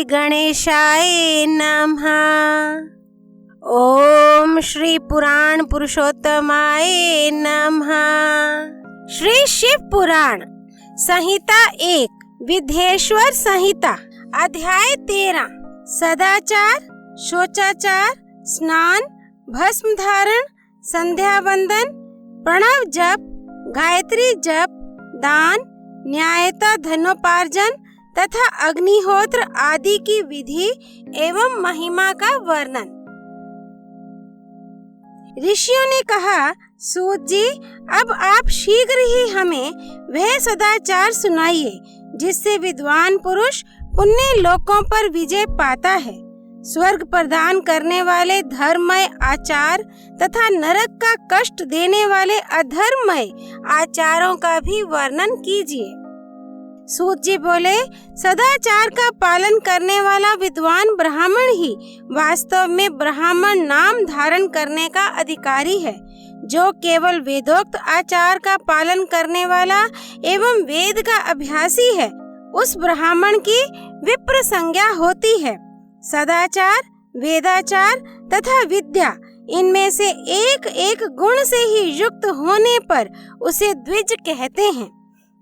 श्री गणेशाय नमः। ओम श्री पुराण पुरुषोत्तमाय नमः। श्री शिव पुराण संहिता 1 विद्येश्वर संहिता अध्याय 13 सदाचार, शौचाचार, स्नान, भस्म धारण, संध्या वंदन, प्रणव जप, गायत्री जप, दान, न्यायता धनोपार्जन तथा अग्निहोत्र आदि की विधि एवं महिमा का वर्णन। ऋषियों ने कहा, सूत जी, अब आप शीघ्र ही हमें वह सदाचार सुनाइए जिससे विद्वान पुरुष पुण्य लोकों पर विजय पाता है। स्वर्ग प्रदान करने वाले धर्ममय आचार तथा नरक का कष्ट देने वाले अधर्ममय आचारों का भी वर्णन कीजिए। सूत जी बोले, सदाचार का पालन करने वाला विद्वान ब्राह्मण ही वास्तव में ब्राह्मण नाम धारण करने का अधिकारी है। जो केवल वेदोक्त आचार का पालन करने वाला एवं वेद का अभ्यासी है, उस ब्राह्मण की विप्र संज्ञा होती है। सदाचार, वेदाचार तथा विद्या, इनमें से एक एक गुण से ही युक्त होने पर उसे द्विज कहते हैं।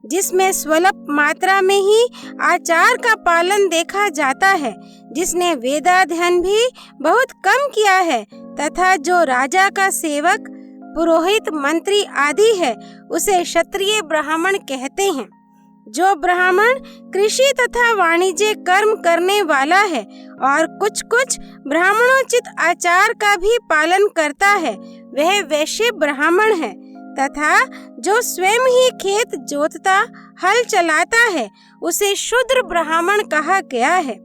जिसमें स्वल्प मात्रा में ही आचार का पालन देखा जाता है, जिसने वेदाध्ययन भी बहुत कम किया है तथा जो राजा का सेवक, पुरोहित, मंत्री आदि है, उसे क्षत्रिय ब्राह्मण कहते हैं। जो ब्राह्मण कृषि तथा वाणिज्य कर्म करने वाला है और कुछ कुछ ब्राह्मणोचित आचार का भी पालन करता है, वह वैश्य ब्राह्मण है। तथा जो स्वयं ही खेत जोतता, हल चलाता है, उसे शूद्र ब्राह्मण कहा गया है।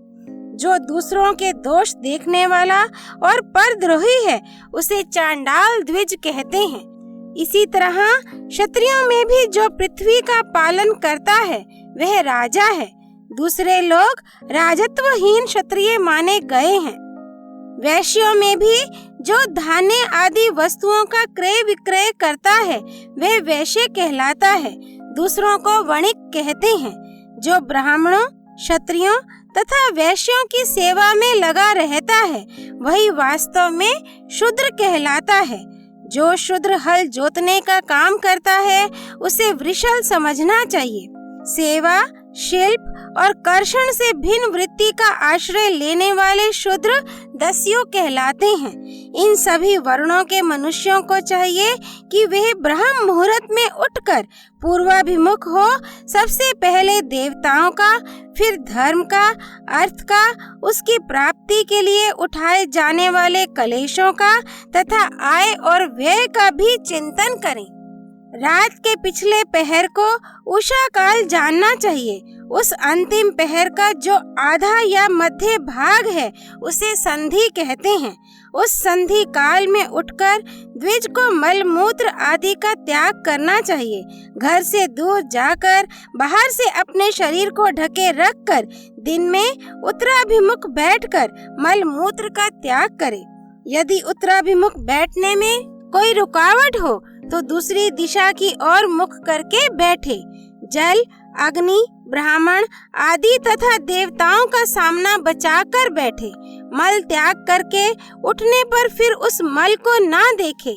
जो दूसरों के दोष देखने वाला और परद्रोही है, उसे चांडाल द्विज कहते हैं। इसी तरह क्षत्रियों में भी जो पृथ्वी का पालन करता है, वह राजा है। दूसरे लोग राजत्वहीन क्षत्रिय माने गए हैं। वैश्यों में भी जो धान्य आदि वस्तुओं का क्रय विक्रय करता है, वह वैश्य कहलाता है। दूसरों को वणिक कहते हैं। जो ब्राह्मणों, क्षत्रियों तथा वैश्यों की सेवा में लगा रहता है, वही वास्तव में शूद्र कहलाता है। जो शूद्र हल जोतने का काम करता है, उसे वृषल समझना चाहिए। सेवा, शिल्प और कर्षण से भिन्न वृत्ति का आश्रय लेने वाले शूद्र दस्यु कहलाते हैं। इन सभी वर्णों के मनुष्यों को चाहिए कि वे ब्रह्म मुहूर्त में उठकर पूर्वाभिमुख हो सबसे पहले देवताओं का, फिर धर्म का, अर्थ का, उसकी प्राप्ति के लिए उठाए जाने वाले कलेशों का तथा आय और व्यय का भी चिंतन करें। रात के पिछले पहर को उषा काल जानना चाहिए। उस अंतिम पहर का जो आधा या मध्य भाग है, उसे संधि कहते हैं। उस संधि काल में उठकर द्विज को मल मूत्र आदि का त्याग करना चाहिए। घर से दूर जाकर बाहर से अपने शरीर को ढके रखकर दिन में उत्तराभिमुख बैठकर मल मूत्र का त्याग करे। यदि उत्तराभिमुख बैठने में कोई रुकावट हो तो दूसरी दिशा की ओर मुख करके बैठे। जल, अग्नि, ब्राह्मण आदि तथा देवताओं का सामना बचाकर बैठे। मल त्याग करके उठने पर फिर उस मल को ना देखे।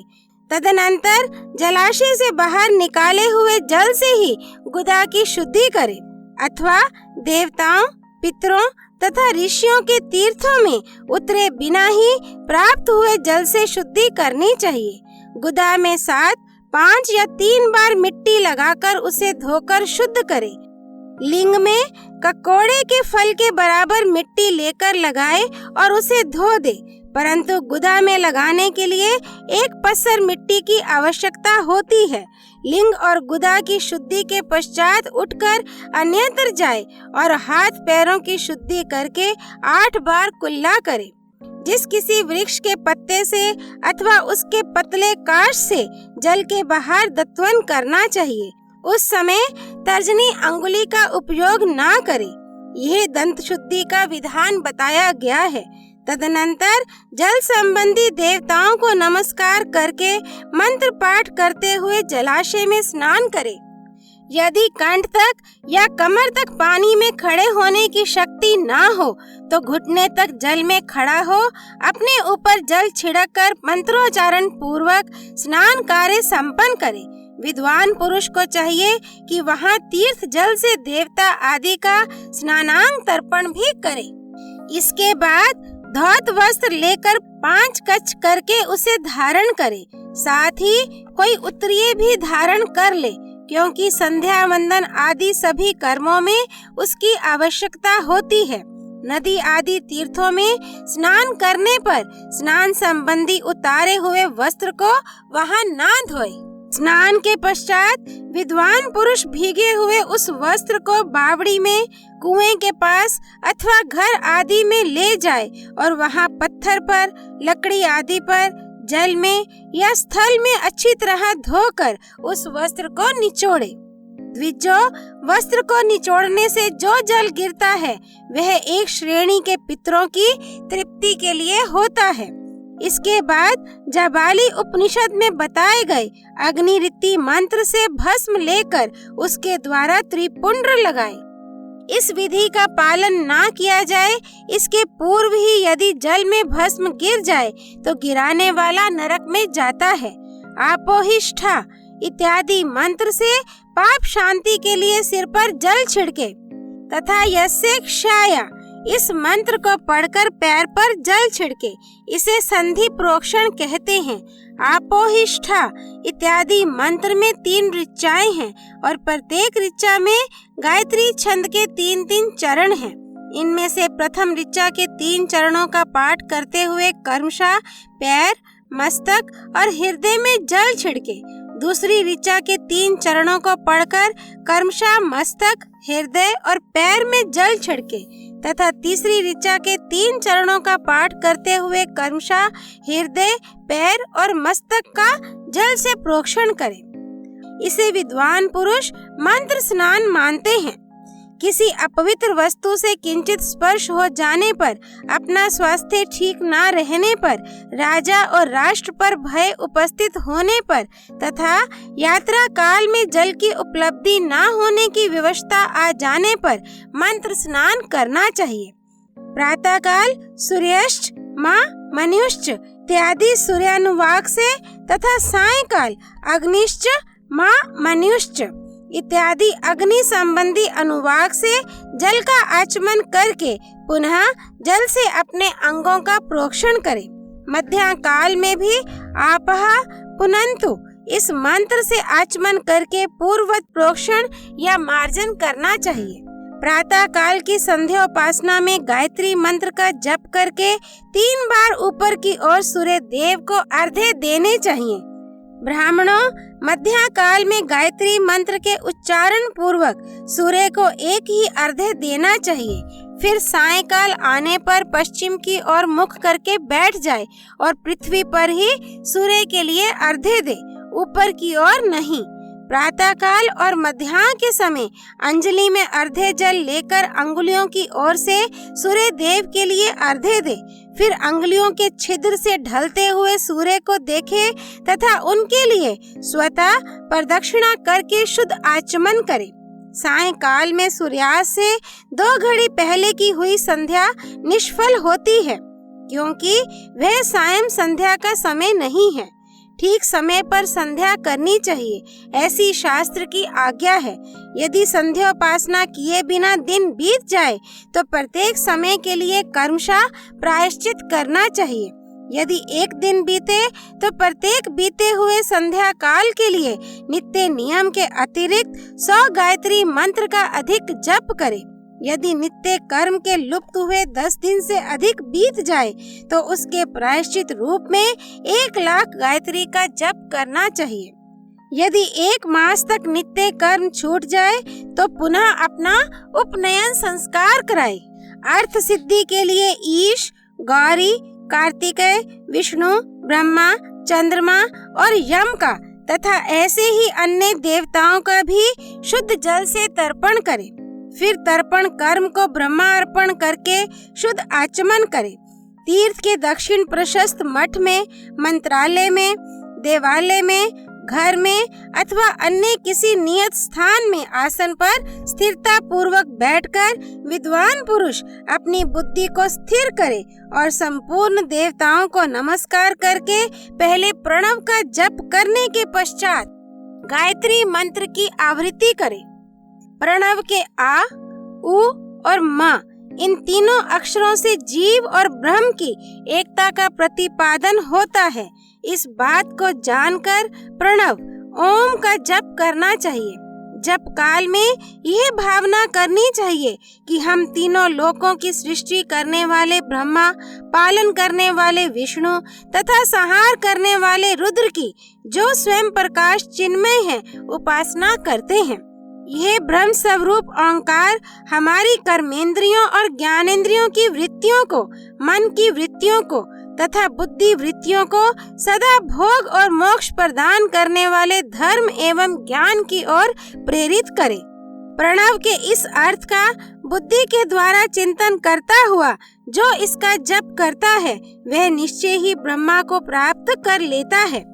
तदनंतर जलाशय से बाहर निकाले हुए जल से ही गुदा की शुद्धि करे अथवा देवताओं, पितरों तथा ऋषियों के तीर्थों में उतरे बिना ही प्राप्त हुए जल से शुद्धि करनी चाहिए। गुदा में 7, 5 या 3 बार मिट्टी लगाकर उसे धोकर शुद्ध करे। लिंग में ककोड़े के फल के बराबर मिट्टी लेकर लगाए और उसे धो दे, परंतु गुदा में लगाने के लिए 1 पसर मिट्टी की आवश्यकता होती है। लिंग और गुदा की शुद्धि के पश्चात उठकर अन्यत्र जाए और हाथ पैरों की शुद्धि करके 8 बार कुल्ला करे। जिस किसी वृक्ष के पत्ते से अथवा उसके पतले काश से जल के बाहर दत्वन करना चाहिए, उस समय तर्जनी अंगुली का उपयोग ना करे। यह दंत शुद्धि का विधान बताया गया है। तदनंतर जल संबंधी देवताओं को नमस्कार करके मंत्र पाठ करते हुए जलाशय में स्नान करे। यदि कंठ तक या कमर तक पानी में खड़े होने की शक्ति ना हो तो घुटने तक जल में खड़ा हो अपने ऊपर जल छिड़क कर मंत्रोच्चारण पूर्वक स्नान कार्य संपन्न करे। विद्वान पुरुष को चाहिए कि वहाँ तीर्थ जल से देवता आदि का स्नानांग तर्पण भी करे। इसके बाद धौत वस्त्र लेकर 5 कच्छ करके उसे धारण करे। साथ ही कोई उत्तरीय भी धारण कर ले, क्योंकि संध्या वंदन आदि सभी कर्मों में उसकी आवश्यकता होती है। नदी आदि तीर्थों में स्नान करने पर स्नान संबंधी उतारे हुए वस्त्र को वहाँ ना धोए। स्नान के पश्चात विद्वान पुरुष भीगे हुए उस वस्त्र को बावड़ी में, कुएं के पास अथवा घर आदि में ले जाए और वहाँ पत्थर पर, लकड़ी आदि पर, जल में या स्थल में अच्छी तरह धोकर उस वस्त्र को निचोड़े। द्विजो, वस्त्र को निचोड़ने से जो जल गिरता है वह एक श्रेणी के पितरों की तृप्ति के लिए होता है। इसके बाद जाबाली उपनिषद में बताए गए अग्निरिति मंत्र से भस्म लेकर उसके द्वारा त्रिपुंड्र लगाए। इस विधि का पालन ना किया जाए, इसके पूर्व ही यदि जल में भस्म गिर जाए तो गिराने वाला नरक में जाता है। आपोहिष्ठा इत्यादि मंत्र से पाप शांति के लिए सिर पर जल छिड़के तथा यस्य क्षाया इस मंत्र को पढ़कर पैर पर जल छिड़के, इसे संधि प्रोक्षण कहते हैं। आपोहिष्ठा इत्यादि मंत्र में 3 ऋचाएं हैं और प्रत्येक ऋचा में गायत्री छंद के 3-3 चरण हैं। इनमें से प्रथम ऋचा के 3 चरणों का पाठ करते हुए कर्मशः पैर, मस्तक और हृदय में जल छिड़के। दूसरी ऋचा के 3 चरणों को पढ़कर कर्मशः मस्तक, हृदय और पैर में जल छिड़के तथा तीसरी ऋचा के 3 चरणों का पाठ करते हुए कर्मशः हृदय, पैर और मस्तक का जल से प्रोक्षण करे। इसे विद्वान पुरुष मंत्र स्नान मानते हैं। किसी अपवित्र वस्तु से किंचित स्पर्श हो जाने पर, अपना स्वास्थ्य ठीक न रहने पर, राजा और राष्ट्र पर भय उपस्थित होने पर तथा यात्रा काल में जल की उपलब्धि न होने की विवशता आ जाने पर मंत्र स्नान करना चाहिए। प्रातः काल सूर्याश्च माँ मनुष्च इत्यादि सूर्यानुवाक से तथा सायंकाल अग्निश्च माँ मनुष्च इत्यादि अग्नि संबंधी अनुवाक से जल का आचमन करके पुनः जल से अपने अंगों का प्रोक्षण करे। मध्या काल में भी आपः पुनन्तु इस मंत्र से आचमन करके पूर्ववत प्रोक्षण या मार्जन करना चाहिए। प्रातः काल की संध्योपासना में गायत्री मंत्र का जप करके 3 बार ऊपर की ओर सूर्य देव को अर्घ्य देने चाहिए। ब्राह्मणों, मध्या काल में गायत्री मंत्र के उच्चारण पूर्वक सूर्य को एक ही अर्घ्य देना चाहिए। फिर सायंकाल आने पर पश्चिम की ओर मुख करके बैठ जाए और पृथ्वी पर ही सूर्य के लिए अर्घ्य दे, ऊपर की ओर नहीं। प्रातः काल और मध्याह्न के समय अंजलि में अर्घ्य जल लेकर अंगुलियों की ओर से सूर्य देव के लिए अर्घ्य दे। फिर अंगुलियों के छिद्र से ढलते हुए सूर्य को देखे तथा उनके लिए स्वतः प्रदक्षिणा करके शुद्ध आचमन करे। सायंकाल में सूर्यास्त से 2 घड़ी पहले की हुई संध्या निष्फल होती है, क्योंकि वह सायं संध्या का समय नहीं है। ठीक समय पर संध्या करनी चाहिए, ऐसी शास्त्र की आज्ञा है। यदि संध्योपासना किए बिना दिन बीत जाए तो प्रत्येक समय के लिए कर्मशः प्रायश्चित करना चाहिए। यदि एक दिन बीते तो प्रत्येक बीते हुए संध्या काल के लिए नित्य नियम के अतिरिक्त 100 गायत्री मंत्र का अधिक जप करे। यदि नित्य कर्म के लुप्त हुए 10 दिन से अधिक बीत जाए तो उसके प्रायश्चित रूप में 1 लाख गायत्री का जप करना चाहिए। यदि 1 मास तक नित्य कर्म छूट जाए तो पुनः अपना उपनयन संस्कार कराए। अर्थ सिद्धि के लिए ईश, गौरी, कार्तिकेय, विष्णु, ब्रह्मा, चंद्रमा और यम का तथा ऐसे ही अन्य देवताओं का भी शुद्ध जल से तर्पण करे। फिर तर्पण कर्म को ब्रह्मा अर्पण करके शुद्ध आचमन करे। तीर्थ के दक्षिण प्रशस्त मठ में, मंत्रालय में, देवालय में, घर में अथवा अन्य किसी नियत स्थान में आसन पर स्थिरता पूर्वक बैठकर विद्वान पुरुष अपनी बुद्धि को स्थिर करे और संपूर्ण देवताओं को नमस्कार करके पहले प्रणव का जप करने के पश्चात गायत्री मंत्र की आवृत्ति करे। प्रणव के आ, उ और म इन तीनों अक्षरों से जीव और ब्रह्म की एकता का प्रतिपादन होता है। इस बात को जानकर प्रणव ओम का जप करना चाहिए। जप काल में यह भावना करनी चाहिए कि हम तीनों लोकों की सृष्टि करने वाले ब्रह्मा, पालन करने वाले विष्णु तथा संहार करने वाले रुद्र की, जो स्वयं प्रकाश चिन्मय है, उपासना करते हैं। यह ब्रह्म स्वरूप ओंकार हमारी कर्मेंद्रियों और ज्ञानेंद्रियों की वृत्तियों को, मन की वृत्तियों को तथा बुद्धि वृत्तियों को सदा भोग और मोक्ष प्रदान करने वाले धर्म एवं ज्ञान की ओर प्रेरित करे। प्रणव के इस अर्थ का बुद्धि के द्वारा चिंतन करता हुआ जो इसका जप करता है, वह निश्चय ही ब्रह्मा को प्राप्त कर लेता है,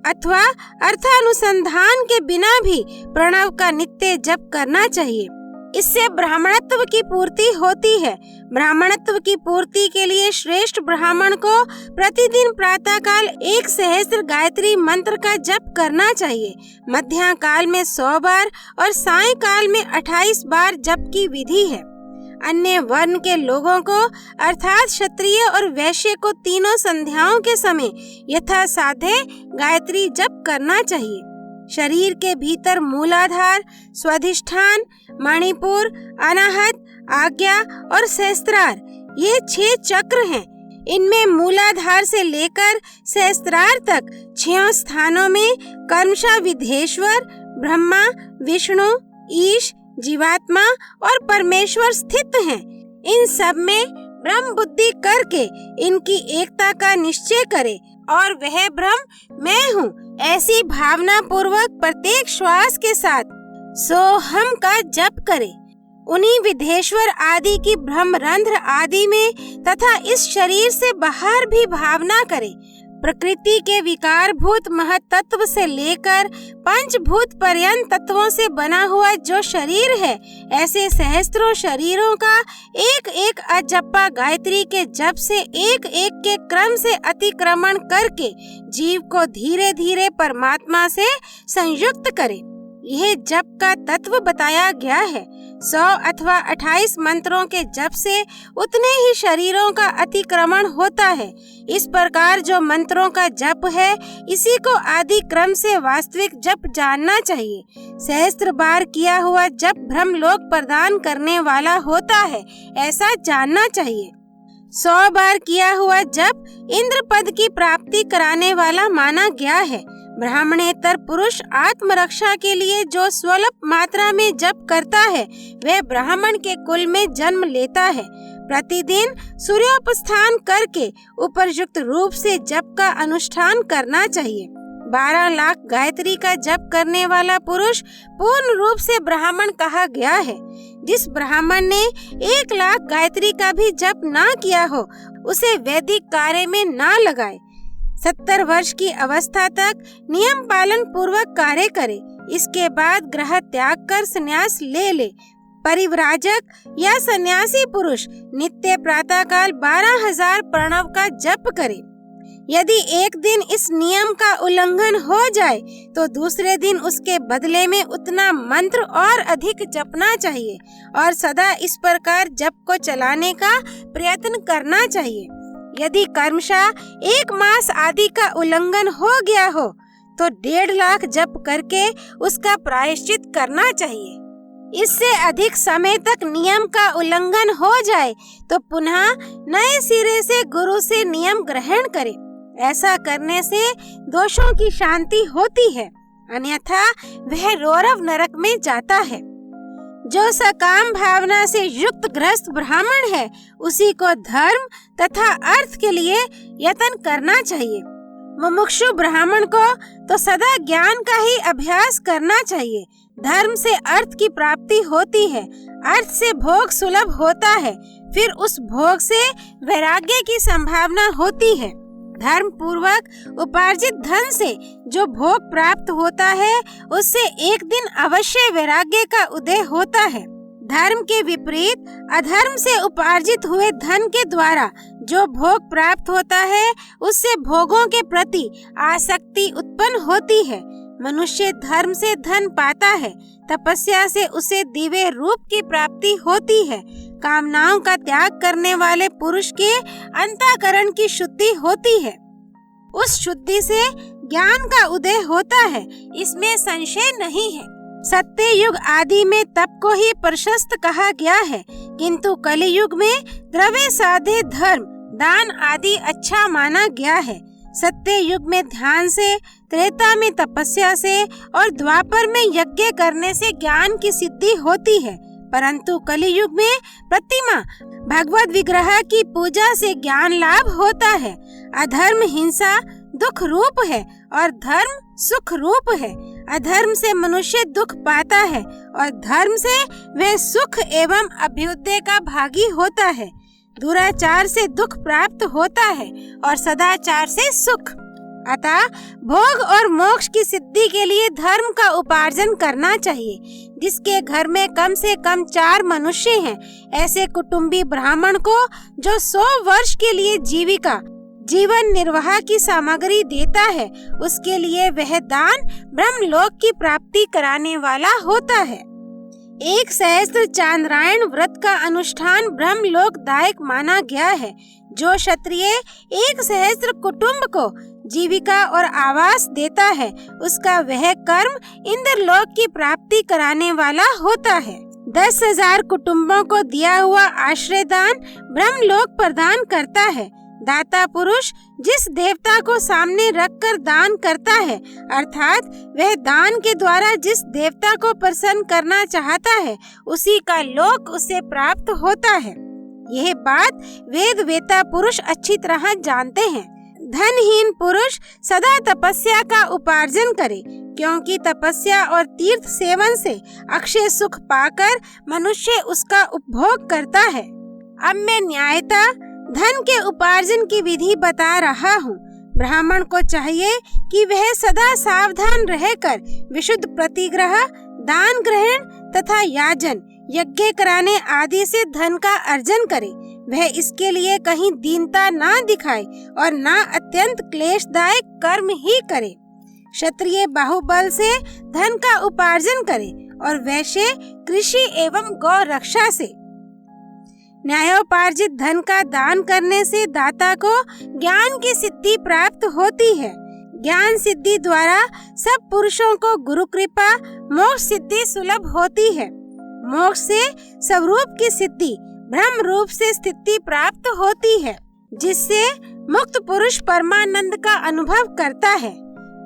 अथवा अर्थानुसंधान के बिना भी प्रणव का नित्य जप करना चाहिए। इससे ब्राह्मणत्व की पूर्ति होती है। ब्राह्मणत्व की पूर्ति के लिए श्रेष्ठ ब्राह्मण को प्रतिदिन प्रातः काल 1000 गायत्री मंत्र का जप करना चाहिए। मध्याह्न काल में 100 बार और साय काल में 28 बार जप की विधि है। अन्य वर्ण के लोगों को अर्थात क्षत्रिय और वैश्य को तीनों संध्याओं के समय यथा साध्य गायत्री जप करना चाहिए। शरीर के भीतर मूलाधार, स्वाधिष्ठान, मणिपुर, अनाहत, आज्ञा और सहस्त्रार, ये 6 चक्र हैं। इनमें मूलाधार से लेकर सहस्त्रार तक 6 स्थानों में कर्मशः विधेश्वर, ब्रह्मा, विष्णु, ईश, जीवात्मा और परमेश्वर स्थित हैं। इन सब में ब्रह्म बुद्धि करके इनकी एकता का निश्चय करे और वह ब्रह्म मैं हूँ ऐसी भावना पूर्वक प्रत्येक श्वास के साथ सोहम का जप करे। उन्हीं विधेश्वर आदि की ब्रह्म रंध्र आदि में तथा इस शरीर से बाहर भी भावना करे। प्रकृति के विकारभूत महत्त्व से लेकर पंचभूत पर्यंत तत्वों से बना हुआ जो शरीर है, ऐसे सहस्त्रों शरीरों का एक एक अजप्पा गायत्री के जप से एक एक के क्रम से अतिक्रमण करके जीव को धीरे धीरे परमात्मा से संयुक्त करे। यह जप का तत्व बताया गया है। 100 अथवा 28 मंत्रों के जप से उतने ही शरीरों का अतिक्रमण होता है। इस प्रकार जो मंत्रों का जप है, इसी को आदि क्रम से वास्तविक जप जानना चाहिए। 1000 बार किया हुआ जप ब्रह्मलोक प्रदान करने वाला होता है, ऐसा जानना चाहिए। 100 बार किया हुआ जप इंद्र पद की प्राप्ति कराने वाला माना गया है। ब्राह्मणेतर पुरुष आत्मरक्षा के लिए जो स्वल्प मात्रा में जप करता है, वह ब्राह्मण के कुल में जन्म लेता है। प्रतिदिन सूर्योपस्थान करके उपयुक्त रूप से जप का अनुष्ठान करना चाहिए। 12 लाख गायत्री का जप करने वाला पुरुष पूर्ण रूप से ब्राह्मण कहा गया है। जिस ब्राह्मण ने 1 लाख गायत्री का भी जप ना किया हो, उसे वैदिक कार्य में ना लगाए। 70 वर्ष की अवस्था तक नियम पालन पूर्वक कार्य करे। इसके बाद ग्रह त्याग कर संन्यास ले। परिव्राजक या सन्यासी पुरुष नित्य प्रातःकाल 12,000 प्रणव का जप करे। यदि एक दिन इस नियम का उल्लंघन हो जाए तो दूसरे दिन उसके बदले में उतना मंत्र और अधिक जपना चाहिए और सदा इस प्रकार जप को चलाने का प्रयत्न करना चाहिए। यदि कर्मशः 1 मास आदि का उल्लंघन हो गया हो तो 1.5 लाख जप करके उसका प्रायश्चित करना चाहिए। इससे अधिक समय तक नियम का उल्लंघन हो जाए तो पुनः नए सिरे से गुरु से नियम ग्रहण करे। ऐसा करने से दोषों की शांति होती है, अन्यथा वह रौरव नरक में जाता है। जो सकाम भावना से युक्त गृहस्थ ब्राह्मण है, उसी को धर्म तथा अर्थ के लिए यत्न करना चाहिए। मुमुक्षु ब्राह्मण को तो सदा ज्ञान का ही अभ्यास करना चाहिए। धर्म से अर्थ की प्राप्ति होती है, अर्थ से भोग सुलभ होता है, फिर उस भोग से वैराग्य की संभावना होती है। धर्म पूर्वक उपार्जित धन से जो भोग प्राप्त होता है उससे एक दिन अवश्य वैराग्य का उदय होता है। धर्म के विपरीत अधर्म से उपार्जित हुए धन के द्वारा जो भोग प्राप्त होता है उससे भोगों के प्रति आसक्ति उत्पन्न होती है। मनुष्य धर्म से धन पाता है, तपस्या से उसे दिव्य रूप की प्राप्ति होती है। कामनाओं का त्याग करने वाले पुरुष के अंतःकरण की शुद्धि होती है, उस शुद्धि से ज्ञान का उदय होता है, इसमें संशय नहीं है। सत्य युग आदि में तप को ही प्रशस्त कहा गया है, किंतु कलियुग में द्रव्य साधे धर्म दान आदि अच्छा माना गया है। सत्य युग में ध्यान से, त्रेता में तपस्या से और द्वापर में यज्ञ करने से ज्ञान की सिद्धि होती है, परंतु कलियुग में प्रतिमा भगवत विग्रह की पूजा से ज्ञान लाभ होता है। अधर्म हिंसा दुख रूप है और धर्म सुख रूप है। अधर्म से मनुष्य दुख पाता है और धर्म से वह सुख एवं अभ्युदय का भागी होता है। दुराचार से दुख प्राप्त होता है और सदाचार से सुख। अतः भोग और मोक्ष की सिद्धि के लिए धर्म का उपार्जन करना चाहिए। जिसके घर में कम से कम 4 मनुष्य हैं, ऐसे कुटुंबी ब्राह्मण को जो 100 वर्ष के लिए जीवन निर्वाह की सामग्री देता है, उसके लिए वह दान ब्रह्मलोक की प्राप्ति कराने वाला होता है। 1 सहस्त्र चांद्रायण व्रत का अनुष्ठान ब्रह्मलोकदायक माना गया है। जो क्षत्रिय 1 सहस्त्र कुटुंब को जीविका और आवास देता है, उसका वह कर्म इंद्रलोक की प्राप्ति कराने वाला होता है। 10,000 कुटुंबों को दिया हुआ आश्रय दान ब्रह्मलोक प्रदान करता है। दाता पुरुष जिस देवता को सामने रखकर दान करता है, अर्थात वह दान के द्वारा जिस देवता को प्रसन्न करना चाहता है, उसी का लोक उसे प्राप्त होता है। यह बात वेद वेता पुरुष अच्छी तरह जानते हैं। धनहीन पुरुष सदा तपस्या का उपार्जन करे, क्योंकि तपस्या और तीर्थ सेवन से अक्षय सुख पाकर मनुष्य उसका उपभोग करता है। अब मैं न्यायता धन के उपार्जन की विधि बता रहा हूँ। ब्राह्मण को चाहिए कि वह सदा सावधान रहकर विशुद्ध प्रतिग्रह, दान ग्रहण तथा याजन, यज्ञ कराने आदि से धन का अर्जन करे। वह इसके लिए कहीं दीनता ना दिखाए और ना अत्यंत क्लेशदायक कर्म ही करे। क्षत्रिय बाहुबल से धन का उपार्जन करे और वैश्य कृषि एवं गौ रक्षा से। न्यायोपार्जित धन का दान करने से दाता को ज्ञान की सिद्धि प्राप्त होती है। ज्ञान सिद्धि द्वारा सब पुरुषों को गुरु कृपा मोक्ष सिद्धि सुलभ होती है। मोक्ष से स्वरूप की सिद्धि ब्रह्म रूप से स्थिति प्राप्त होती है, जिससे मुक्त पुरुष परमानंद का अनुभव करता है।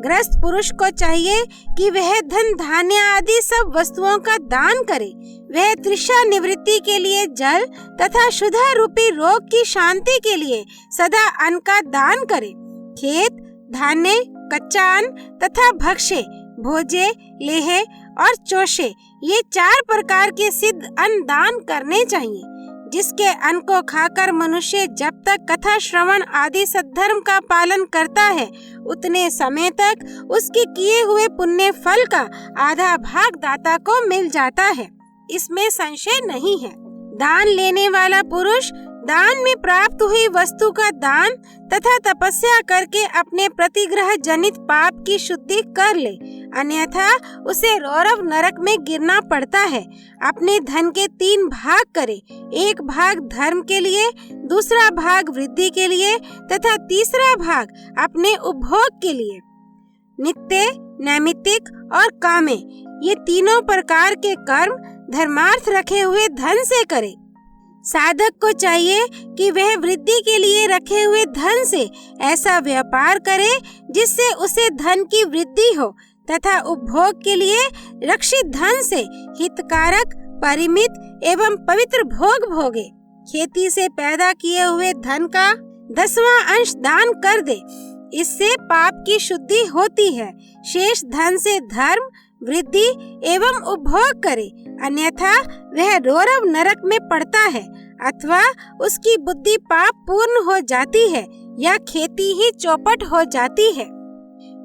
ग्रस्त पुरुष को चाहिए कि वह धन धान्य आदि सब वस्तुओं का दान करे। वह तृष्णा निवृत्ति के लिए जल तथा शुद्ध रूपी रोग की शांति के लिए सदा अन्न का दान करे। खेत, धान्य, कच्चा अन्न तथा भक्ष्य, भोजे, लेहे और चोषे, ये 4 प्रकार के सिद्ध अन्न दान करने चाहिए। जिसके अन्न को खाकर मनुष्य जब तक कथा श्रवण आदि सद्धर्म का पालन करता है, उतने समय तक उसके किए हुए पुण्य फल का आधा भाग दाता को मिल जाता है, इसमें संशय नहीं है। दान लेने वाला पुरुष दान में प्राप्त हुई वस्तु का दान तथा तपस्या करके अपने प्रतिग्रह जनित पाप की शुद्धि कर ले, अन्यथा उसे रौरव नरक में गिरना पड़ता है। अपने धन के 3 भाग करे, 1 भाग धर्म के लिए, दूसरा भाग वृद्धि के लिए तथा तीसरा भाग अपने उपभोग के लिए। नित्य, नैमित्तिक और कामे, ये तीनों प्रकार के कर्म धर्मार्थ रखे हुए धन से करे। साधक को चाहिए कि वह वृद्धि के लिए रखे हुए धन से ऐसा व्यापार करे जिससे उसे धन की वृद्धि हो तथा उपभोग के लिए रक्षित धन से हितकारक, परिमित एवं पवित्र भोग भोगे। खेती से पैदा किए हुए धन का 10वां अंश दान कर दे, इससे पाप की शुद्धि होती है। शेष धन से धर्म, वृद्धि एवं उपभोग करे, अन्यथा वह रौरव नरक में पड़ता है अथवा उसकी बुद्धि पाप पूर्ण हो जाती है। यह खेती ही चौपट हो जाती है।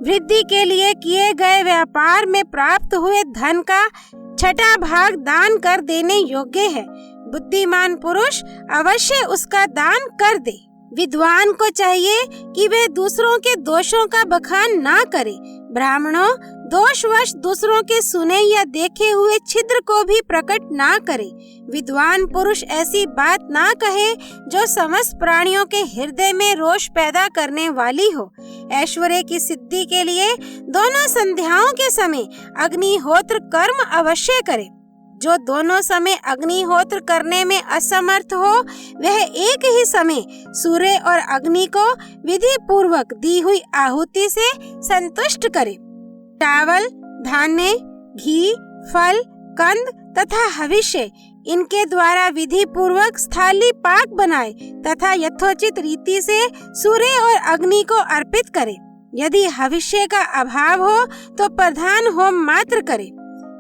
वृद्धि के लिए किए गए व्यापार में प्राप्त हुए धन का 6वां भाग दान कर देने योग्य है। बुद्धिमान पुरुष अवश्य उसका दान कर दे। विद्वान को चाहिए कि वे दूसरों के दोषों का बखान ना करे। ब्राह्मणों, दोषवश दूसरों के सुने या देखे हुए छिद्र को भी प्रकट ना करे। विद्वान पुरुष ऐसी बात ना कहे जो समस्त प्राणियों के हृदय में रोष पैदा करने वाली हो। ऐश्वर्य की सिद्धि के लिए दोनों संध्याओं के समय अग्निहोत्र कर्म अवश्य करे। जो दोनों समय अग्निहोत्र करने में असमर्थ हो, वह एक ही समय सूर्य और अग्नि को विधि पूर्वक दी हुई आहुति से संतुष्ट करे। चावल, धान्य, घी, फल, कंद तथा हविष्य इनके द्वारा विधि पूर्वक स्थाली पाक बनाए तथा यथोचित रीति से सूर्य और अग्नि को अर्पित करे। यदि हविष्य का अभाव हो तो प्रधान होम मात्र करे।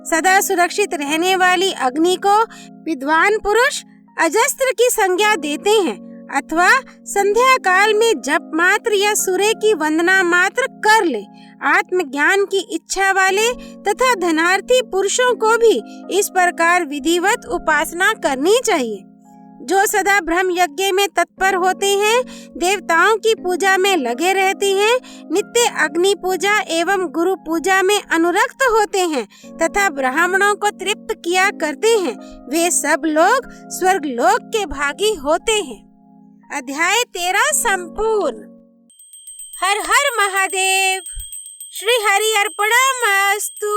सदा सुरक्षित रहने वाली अग्नि को विद्वान पुरुष अजस्त्र की संज्ञा देते हैं अथवा संध्या काल में जप मात्र या सूर्य की वंदना मात्र कर ले। आत्मज्ञान की इच्छा वाले तथा धनार्थी पुरुषों को भी इस प्रकार विधिवत उपासना करनी चाहिए। जो सदा ब्रह्म यज्ञ में तत्पर होते हैं, देवताओं की पूजा में लगे रहते हैं, नित्य अग्नि पूजा एवं गुरु पूजा में अनुरक्त होते हैं तथा ब्राह्मणों को तृप्त किया करते हैं, वे सब लोग स्वर्ग लोक के भागी होते हैं। अध्याय 13 संपूर्ण। हर हर महादेव। श्री हरि अर्पणमस्तु।